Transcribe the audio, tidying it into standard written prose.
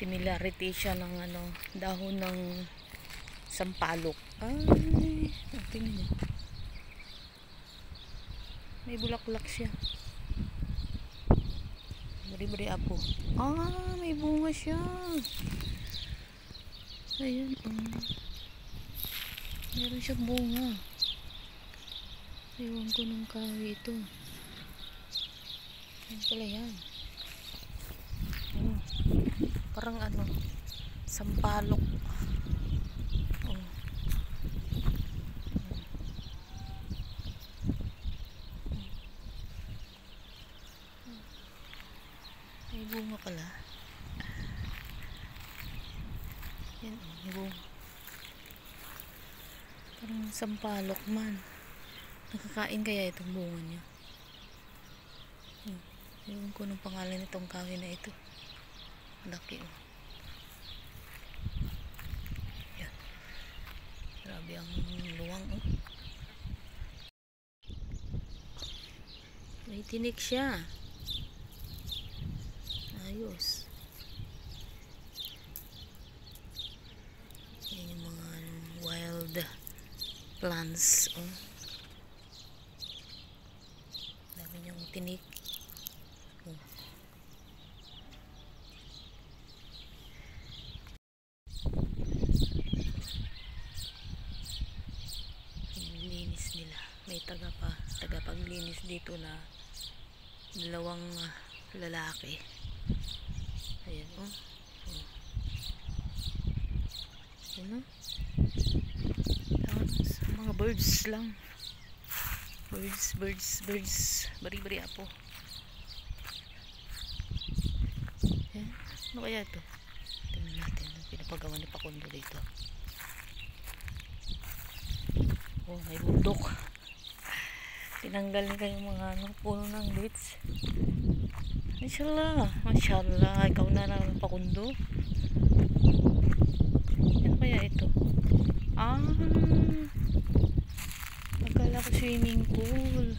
similarity siya ng ano, dahon ng sampalok. Ay, tingnan niyo. May bulaklak siya. Bari-bari apo. May bunga siya. Ayan, meron siyang bunga. Ewan ko ng kahoy ito. Ayan pala yan. Parang ano, sampalok. May bunga pala. Yan, may bunga. Parang sampalok man. Nakakain kaya itong bunga niya. Ewan ko ng pangalan nitong kahoy na ito. Laki oh. Yan. Grabe ang luwang oh. May tinik siya. Ayos. Yan yung mga wild plants oh. Dami niyang tinik oh. Linis nila. May tagapaglinis dito na dalawang lalaki. Ayan oh. Ayan oh. Mga birds lang. Birds. Bari-bari apo. Ayan. Ano kaya ito? Tingnan natin. Pinapagawa ni Pakundo dito. Oh, may bundok. Tinanggal niya yung mga puno ng dates. Mashallah. Ikaw na lang Pakundo. Ano kaya ito? Akala ko swimming pool.